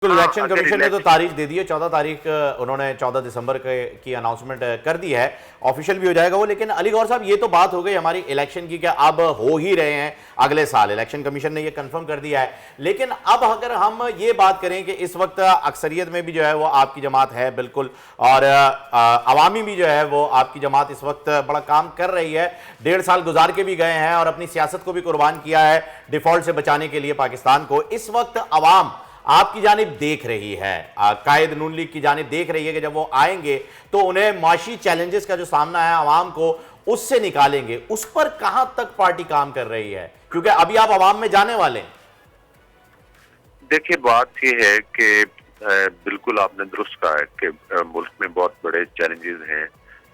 Election commission ने तो तारीख दे दी है, 14 तारीख उन्होंने 14 दिसंबर की अनाउंसमेंट कर दी है, ऑफिशियल भी हो जाएगा वो। लेकिन अली गौहर साहब, ये तो बात हो गई हमारी इलेक्शन की, क्या अब हो ही रहे हैं अगले साल, इलेक्शन कमीशन ने ये कंफर्म कर दिया है। लेकिन अब अगर हम ये बात करें कि इस वक्त अक्सरियत में भी जो है वो आपकी जमात है बिल्कुल, और अवामी भी जो है वो आपकी जमात इस वक्त बड़ा काम कर रही है, 1.5 साल गुजार के भी गए हैं और अपनी सियासत को भी कुर्बान किया है डिफॉल्ट से बचाने के लिए पाकिस्तान को। इस वक्त अवाम आपकी जानिब देख रही है, कायद नून लीग की जानिब देख रही है कि जब वो आएंगे तो उन्हें माशी चैलेंजेस का जो सामना है आवाम को, उससे निकालेंगे। उस पर कहां तक पार्टी काम कर रही है, क्योंकि अभी आप आवाम में जाने वाले हैं। देखिए, बात ये है कि बिल्कुल आपने दुरुस्त कहा है कि मुल्क में बहुत बड़े चैलेंजेस हैं,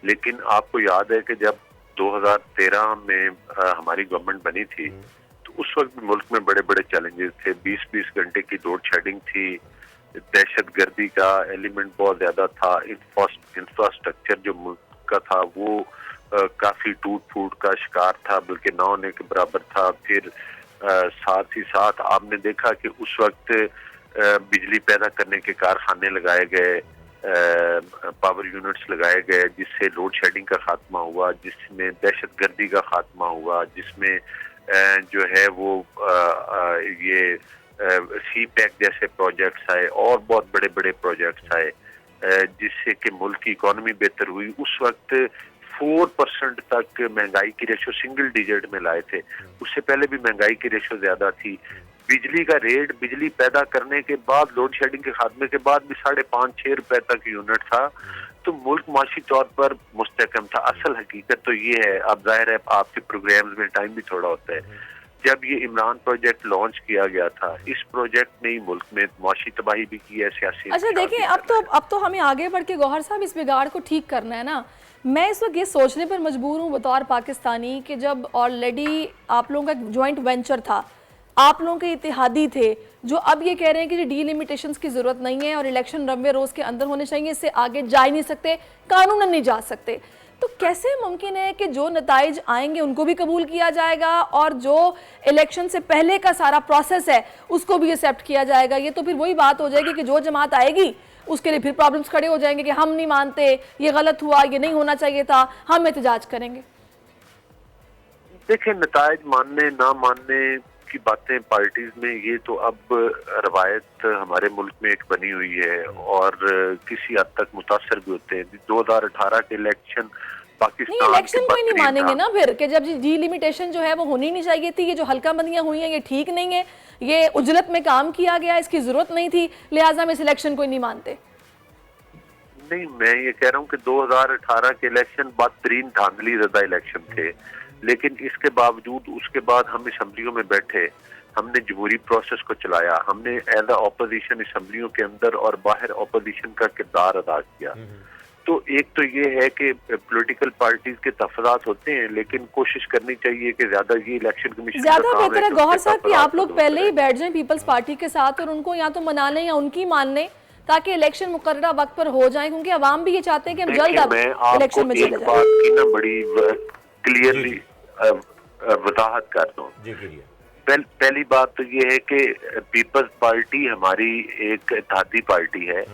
लेकिन आपको याद है कि जब 2013 में हमारी गवर्नमेंट बनी थी तो उस वक्त मुल्क में बड़े बड़े चैलेंजेस थे। 20-20 घंटे की लोड शेडिंग थी, दहशत गर्दी का एलिमेंट बहुत ज्यादा था, इंफ्रास्ट्रक्चर जो मुल्क का था वो काफी टूट फूट का शिकार था, बल्कि ना होने के बराबर था। फिर साथ ही साथ आपने देखा कि उस वक्त बिजली पैदा करने के कारखाने लगाए गए, पावर यूनिट्स लगाए गए, जिससे लोड शेडिंग का खात्मा हुआ, जिसमें दहशत गर्दी का खात्मा हुआ, जिसमें जो है वो ये सी पैक जैसे प्रोजेक्ट्स आए और बहुत बड़े बड़े प्रोजेक्ट्स आए, जिससे कि मुल्क की इकोनॉमी बेहतर हुई। उस वक्त 4% तक महंगाई की रेशो सिंगल डिजिट में लाए थे, उससे पहले भी महंगाई की रेशो ज्यादा थी। बिजली का रेट बिजली पैदा करने के बाद, लोड शेडिंग के खात्मे के बाद भी 5.5-6 रुपए तक यूनिट था, तो मुल्क माशी तौर पर मुस्तहकम था। असल हकीकत तो ये है, अब जाहिर है आपके प्रोग्राम्स में टाइम भी थोड़ा होता है, जब ये इमरान प्रोजेक्ट लॉन्च किया गया था, इस प्रोजेक्ट ने ही मुल्क में माशी तबाही भी की है, सियासी। अच्छा देखिए, अब तो हमें आगे बढ़ के गौहर साहब इस बिगाड़ को ठीक करना है ना। मैं इस वक्त ये सोचने पर मजबूर हूँ बतौर पाकिस्तानी कि जब ऑलरेडी आप लोगों का जॉइंट वेंचर था, आप लोगों के इत्तेहादी थे, जो अब ये कह रहे हैं कि डीलिमिटेशंस की ज़रूरत नहीं है और इलेक्शन 90 रोज़ के अंदर होने चाहिए, इससे आगे जा ही नहीं सकते, कानूनन नहीं जा सकते, तो कैसे मुमकिन है कि जो नताइज आएंगे उनको भी कबूल किया जाएगा और जो इलेक्शन से पहले का सारा प्रोसेस है उसको भी एक्सेप्ट किया जाएगा? ये तो फिर वही बात हो जाएगी कि जो जमात आएगी उसके लिए फिर प्रॉब्लम्स खड़े हो जाएंगे कि हम नहीं मानते, ये गलत हुआ, ये नहीं होना चाहिए था, हम एहतजाज करेंगे। देखिए, नताइज मानने ना मानने की बातें पार्टीज में, ये तो अब रवायत हमारे मुल्क में एक बनी हुई है और किसी हद तक मुतासर भी होते हैं। 2018 के इलेक्शन पाकिस्तान नहीं, इलेक्शन कोई नहीं मानेंगे ना फिर कि जब डीलिमिटेशन जो है वो होनी नहीं चाहिए थी, ये जो हल्का बंदियां हुई हैं ये ठीक नहीं है, ये उजलत में काम किया गया, इसकी जरूरत नहीं थी, लिहाजा हम इस इलेक्शन को नहीं मानते। नहीं, मैं ये कह रहा हूँ कि 2018 के इलेक्शन बदतरीन धांधली ज़दा इलेक्शन थे, लेकिन इसके बावजूद उसके बाद हम असम्बलियों में बैठे, हमने जमहूरी प्रोसेस को चलाया, हमने एज अ अपोजिशन असम्बलियों के अंदर और बाहर अपोजिशन का किरदार अदा किया। तो एक तो ये है कि पॉलिटिकल पार्टीज के तफादात होते हैं, लेकिन कोशिश करनी चाहिए कि ज्यादा ये इलेक्शन कमीशन ज्यादा बेहतर है गौहर साहब कि आप लोग पहले ही बैठ जाएं पीपल्स पार्टी के साथ और उनको या तो मना लें या उनकी मान लें, ताकि इलेक्शन मुकर्ररा वक्त पर हो जाए, क्योंकि अवाम भी ये चाहते हैं कि हम जल्द अब इलेक्शन में चले जाएं। बात की ना बड़ी क्लियरली वजाहत कर दूं। पहली बात तो ये है कि पीपल्स पार्टी हमारी एक इत्तेहादी पार्टी है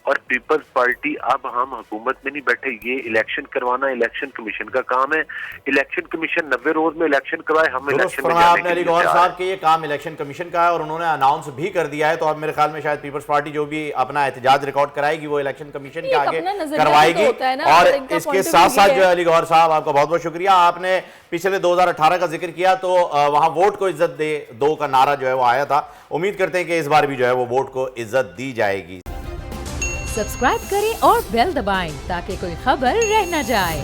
और पीपल्स पार्टी, अब हम हुकूमत में नहीं बैठे, ये इलेक्शन करवाना इलेक्शन कमीशन का काम है। इलेक्शन कमीशन 90 रोज में इलेक्शन करवाए, हम इलेक्शन में जाने के लिए गौहर साहब के ये काम इलेक्शन कमीशन का है और उन्होंने अनाउंस भी कर दिया है, तो अब मेरे ख्याल में शायद पीपल्स पार्टी जो भी अपना एहतजाज रिकॉर्ड कराएगी वो इलेक्शन कमीशन के आगे करवाएगी। और इसके साथ साथ जो अली गौहर साहब, आपका बहुत बहुत शुक्रिया, आपने पिछले 2018 का जिक्र किया तो वहां वोट को इज्जत दो का नारा जो है वो आया था। उम्मीद करते हैं कि इस बार भी जो है वो वोट को इज्जत दी जाएगी। सब्सक्राइब करें और बेल दबाएं ताकि कोई खबर रह न जाए।